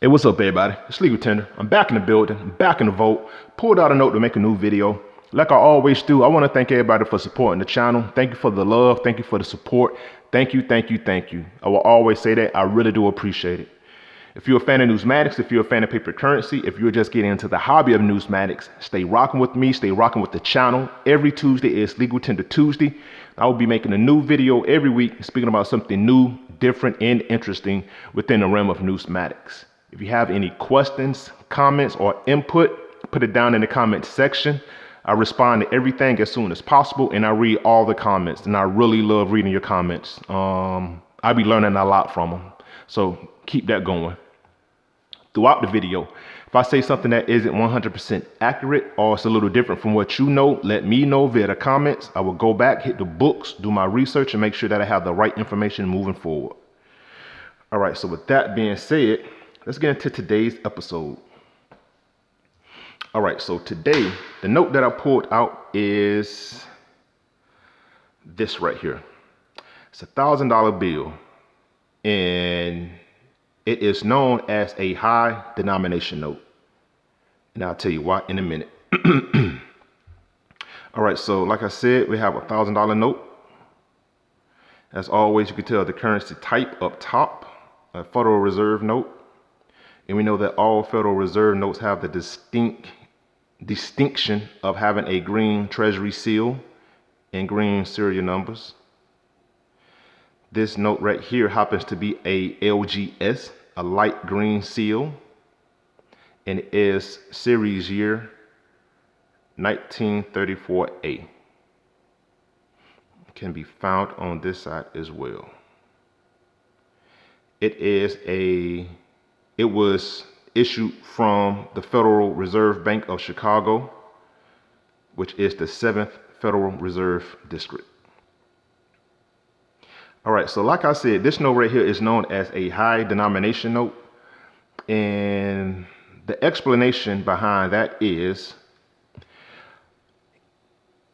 Hey, what's up, everybody? It's Legal Tender. I'm back in the building. I'm back in the vault. Pulled out a note to make a new video. Like I always do, I want to thank everybody for supporting the channel. Thank you for the love. Thank you for the support. Thank you, thank you, thank you. I will always say that. I really do appreciate it. If you're a fan of numismatics, if you're a fan of paper currency, if you're just getting into the hobby of numismatics, stay rocking with me, stay rocking with the channel. Every Tuesday is Legal Tender Tuesday. I will be making a new video every week speaking about something new, different, and interesting within the realm of numismatics. If you have any questions, comments, or input, put it down in the comments section. I respond to everything as soon as possible, and I read all the comments, and I really love reading your comments. I be learning a lot from them, so keep that going. Throughout the video, if I say something that isn't 100% accurate or it's a little different from what you know, let me know via the comments. I will go back, hit the books, do my research, and make sure that I have the right information moving forward. All right, so with that being said, let's get into today's episode. All right, so today, the note that I pulled out is this right here. It's a $1,000 bill, and it is known as a high denomination note. And I'll tell you why in a minute. All right, so like I said, we have a $1,000 note. As always, you can tell the currency type up top, a Federal Reserve note. And we know that all Federal Reserve notes have the distinction of having a green Treasury seal and green serial numbers. This note right here happens to be a LGS, a light green seal, and it is series year 1934A. Can be found on this side as well. It was issued from the Federal Reserve Bank of Chicago, which is the 7th Federal Reserve District. All right, so like I said, this note right here is known as a high denomination note. And the explanation behind that is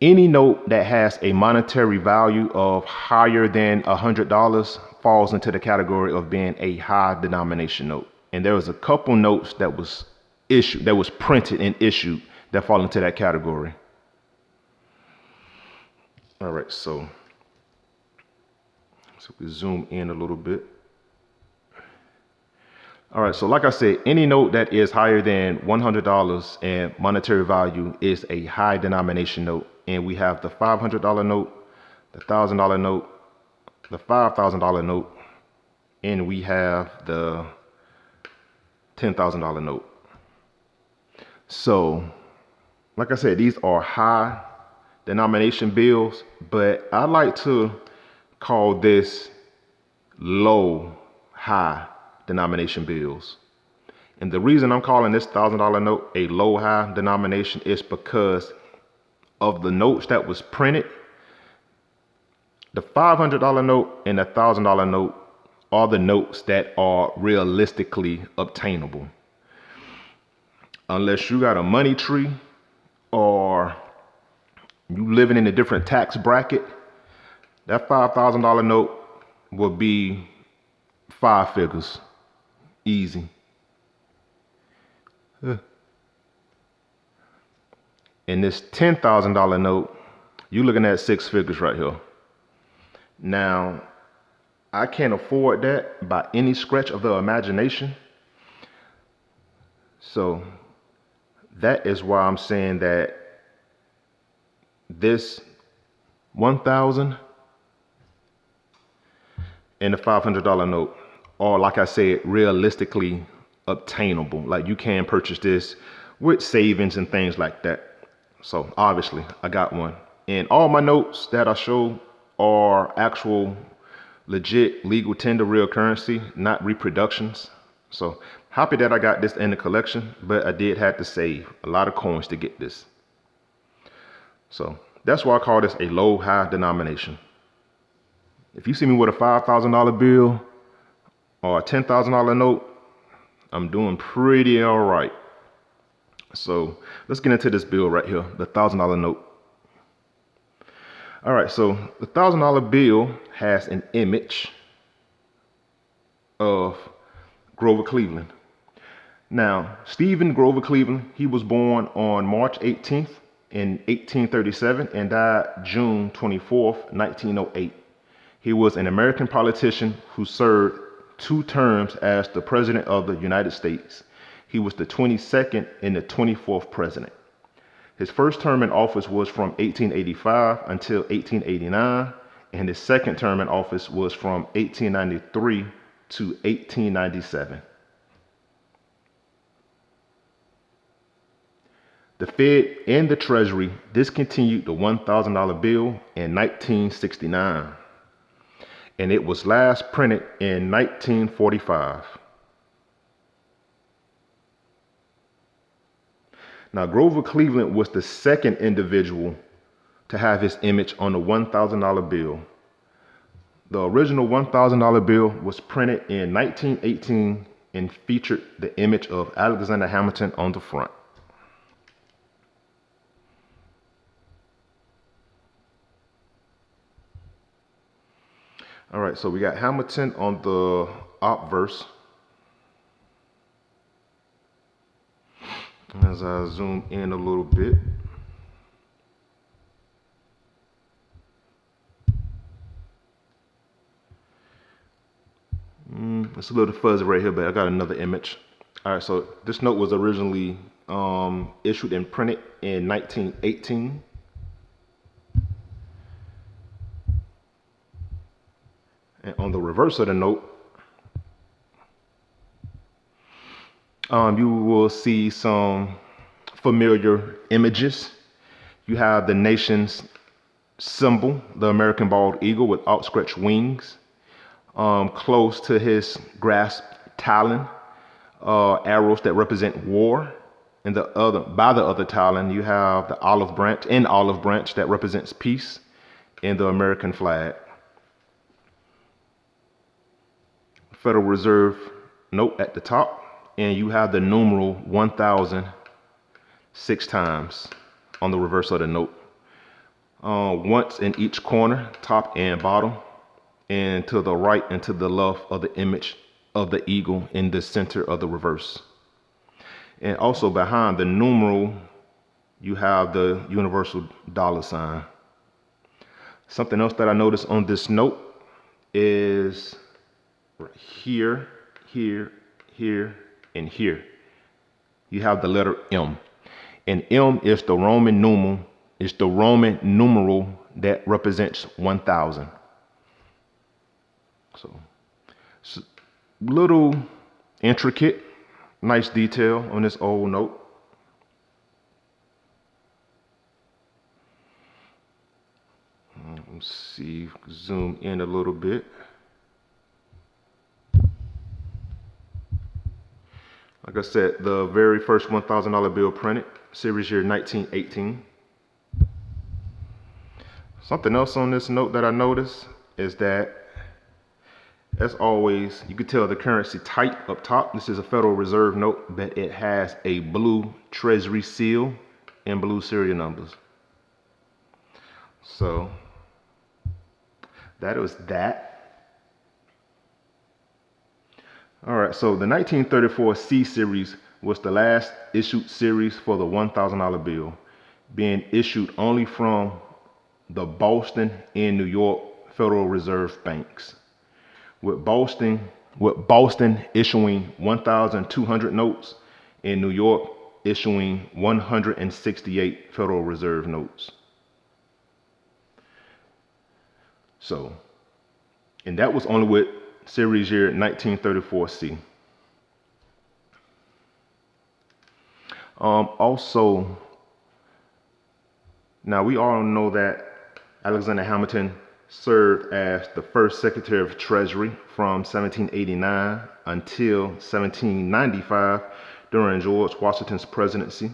any note that has a monetary value of higher than $100 falls into the category of being a high denomination note. And there was a couple notes that was printed and issued that fall into that category. All right, so we zoom in a little bit. All right, so like I said, any note that is higher than $100 in monetary value is a high denomination note. And we have the $500 note, the $1,000 note, the $5,000 note, and we have the $10,000 note. So, like I said, these are high denomination bills, but I like to call this low-high denomination bills. And the reason I'm calling this $1,000 note a low-high denomination is because of the notes that was printed. The $500 note and the $1,000 note are the notes that are realistically obtainable. Unless you got a money tree or you living in a different tax bracket, that $5,000 note will be 5 figures, easy. And this $10,000 note, you're looking at 6 figures right here. Now, I can't afford that by any stretch of the imagination. So that is why I'm saying that this 1,000 and the $500 note are, like I said, realistically obtainable. Like you can purchase this with savings and things like that. So obviously I got one, and all my notes that I show are actual legit legal tender real currency, not reproductions. So happy that I got this in the collection, but I did have to save a lot of coins to get this. So that's why I call this a low high denomination. If you see me with a $5,000 bill or a $10,000 note, I'm doing pretty all right. So let's get into this bill right here, the $1,000 note. All right, so the $1,000 bill has an image of Grover Cleveland. Now, Stephen Grover Cleveland, he was born on March 18th in 1837 and died June 24th, 1908. He was an American politician who served 2 terms as the President of the United States. He was the 22nd and the 24th president. His first term in office was from 1885 until 1889, and his second term in office was from 1893 to 1897. The Fed and the Treasury discontinued the $1,000 bill in 1969, and it was last printed in 1945. Now, Grover Cleveland was the second individual to have his image on the $1,000 bill. The original $1,000 bill was printed in 1918 and featured the image of Alexander Hamilton on the front. All right, so we got Hamilton on the obverse. As I zoom in a little bit. It's a little fuzzy right here, but I got another image. All right, so this note was originally issued and printed in 1918. And on the reverse of the note, you will see some familiar images. You have the nation's symbol, the American bald eagle with outstretched wings. Close to his grasp talon, arrows that represent war. And by the other talon, you have the olive branch that represents peace in the American flag. Federal Reserve note at the top, and you have the numeral 1,000 6 times on the reverse of the note. Once in each corner, top and bottom, and to the right and to the left of the image of the eagle in the center of the reverse. And also behind the numeral, you have the universal dollar sign. Something else that I noticed on this note is here, here, here, and here. You have the letter M. And M is the Roman numeral, that represents 1,000. So it's a little intricate, nice detail on this old note. Let's see, zoom in a little bit. Like I said, the very first $1,000 bill printed, series year 1918. Something else on this note that I noticed is that, as always, you can tell the currency type up top. This is a Federal Reserve note, but it has a blue Treasury seal and blue serial numbers. So that was that. All right, so the 1934 C series was the last issued series for the $1,000 bill, being issued only from the Boston and New York Federal Reserve banks, with Boston issuing 1,200 notes and New York issuing 168 Federal Reserve notes. So, and that was only with series year 1934C. Also, now we all know that Alexander Hamilton served as the first Secretary of Treasury from 1789 until 1795 during George Washington's presidency,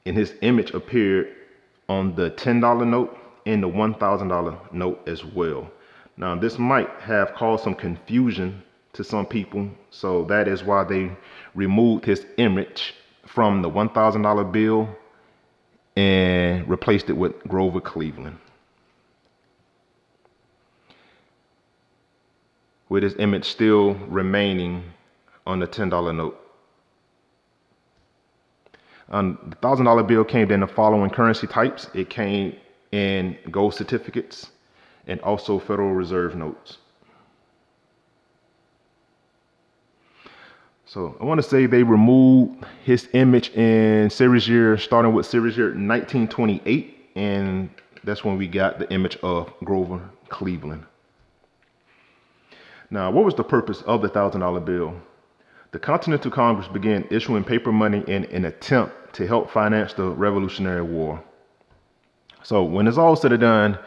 and his image appeared on the $10 note and the $1,000 note as well. Now, this might have caused some confusion to some people, so that is why they removed his image from the $1,000 bill and replaced it with Grover Cleveland, with his image still remaining on the $10 note. The $1,000 bill came in the following currency types. It came in gold certificates and also Federal Reserve notes. So I want to say they removed his image in series year, starting with series year 1928, and that's when we got the image of Grover Cleveland. Now, what was the purpose of the $1,000 bill? The Continental Congress began issuing paper money in an attempt to help finance the Revolutionary War. So when it's all said and done,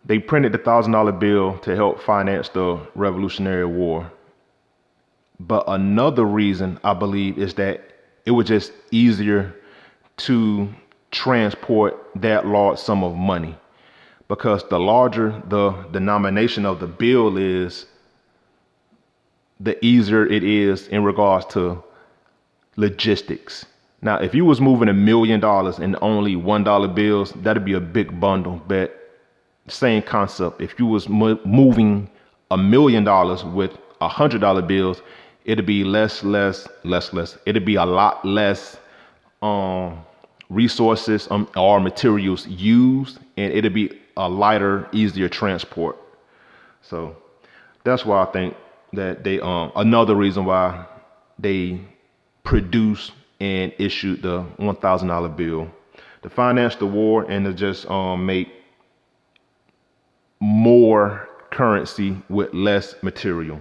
they printed the $1,000 bill to help finance the Revolutionary War. But another reason, I believe, is that it was just easier to transport that large sum of money, because the larger the denomination of the bill is, the easier it is in regards to logistics. Now, if you was moving $1 million in only $1 bills, that'd be a big bundle. But same concept. If you was moving $1 million with $100 bills, it'd be less. It'd be a lot less resources or materials used, and it'd be a lighter, easier transport. So that's why I think that they another reason why they produced and issued the $1,000 bill to finance the war and to just make more currency with less material.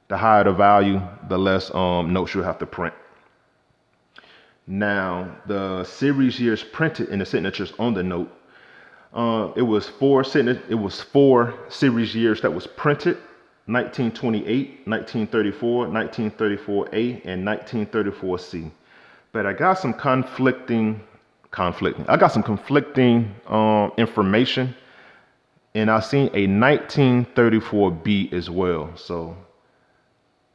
The higher the value, the less notes you have to print. Now, the series years printed in the signatures on the note, it was four series years that was printed: 1928, 1934, 1934A, and 1934C. But I got some conflicting. I got some conflicting information, and I seen a 1934B as well. So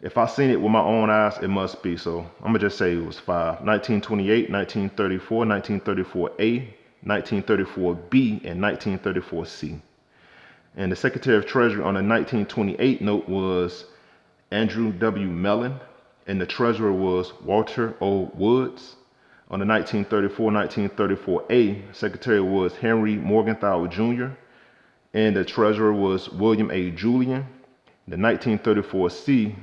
if I seen it with my own eyes, it must be. So I'm gonna just say it was 5: 1928, 1934, 1934A, 1934B, and 1934C. And the Secretary of Treasury on the 1928 note was Andrew W. Mellon, and the Treasurer was Walter O. Woods. On the 1934-1934A, Secretary was Henry Morgenthau Jr., and the Treasurer was William A. Julian. The 1934C,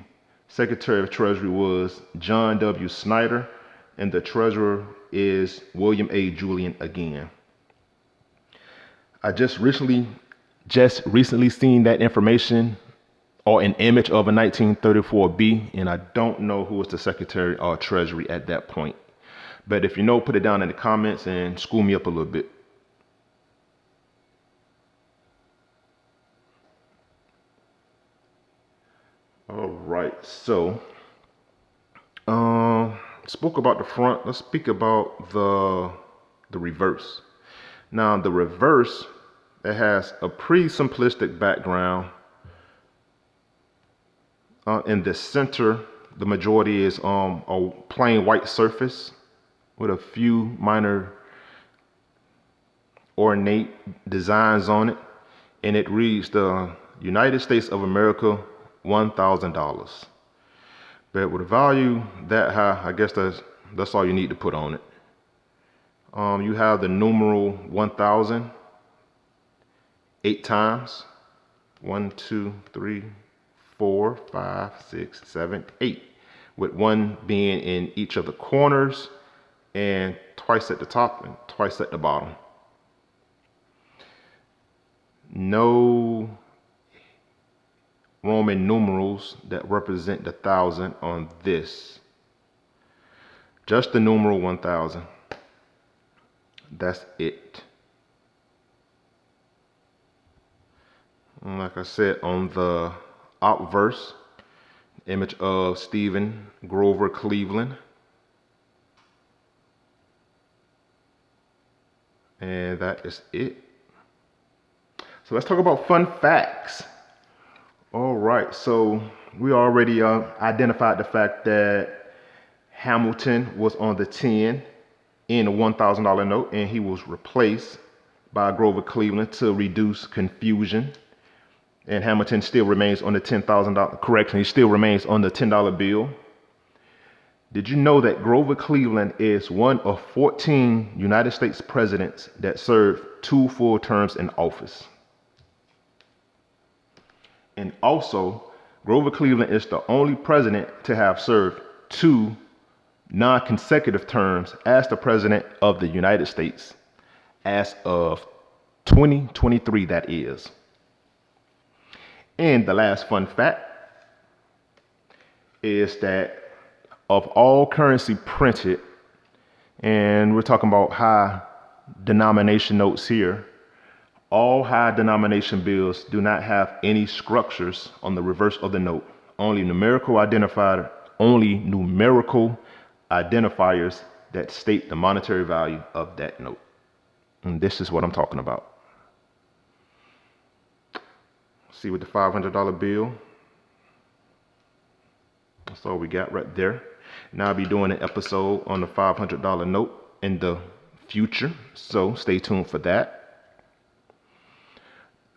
Secretary of Treasury was John W. Snyder, and the Treasurer is William A. Julian again. I just recently seen that information or an image of a 1934B, and I don't know who was the Secretary or Treasury at that point. But if you know, put it down in the comments and school me up a little bit. All right, so spoke about the front. Let's speak about the reverse. Now, the reverse, it has a pretty simplistic background. In the center, the majority is a plain white surface with a few minor ornate designs on it, and it reads the United States of America, $1,000. But with a value that high, I guess that's all you need to put on it. You have the numeral 1,000 8 times. 1, 2, 3, 4, 5, 6, 7, 8, with 1 being in each of the corners and twice at the top and twice at the bottom. No Roman numerals that represent the 1,000 on this. Just the numeral 1,000. That's it. And like I said, on the obverse, image of Stephen Grover Cleveland. And that is it. So let's talk about fun facts. All right, so we already identified the fact that Hamilton was on the 10 in a $1,000 note, and he was replaced by Grover Cleveland to reduce confusion. And Hamilton still remains on the $10,000. Correction, he still remains on the $10 bill. Did you know that Grover Cleveland is one of 14 United States presidents that served 2 full terms in office? And also, Grover Cleveland is the only president to have served 2 non-consecutive terms as the president of the United States as of 2023, that is. And the last fun fact is that of all currency printed, and we're talking about high denomination notes here, all high denomination bills do not have any structures on the reverse of the note. Only numerical identifiers that state the monetary value of that note. And this is what I'm talking about. See with the $500 bill. That's all we got right there. Now I'll be doing an episode on the $500 note in the future, so stay tuned for that.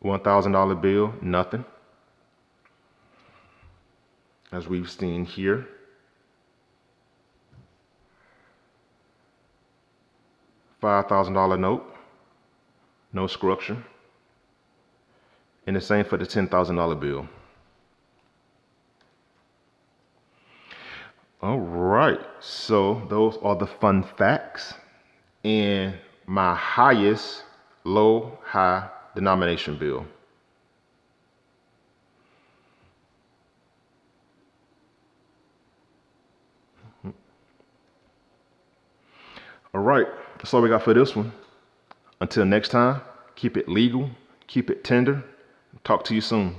$1,000 bill, nothing. As we've seen here. $5,000 note, no structure. And the same for the $10,000 bill. All right, so those are the fun facts and my highest low high denomination bill. All right, that's all we got for this one. Until next time, keep it legal, keep it tender. Talk to you soon.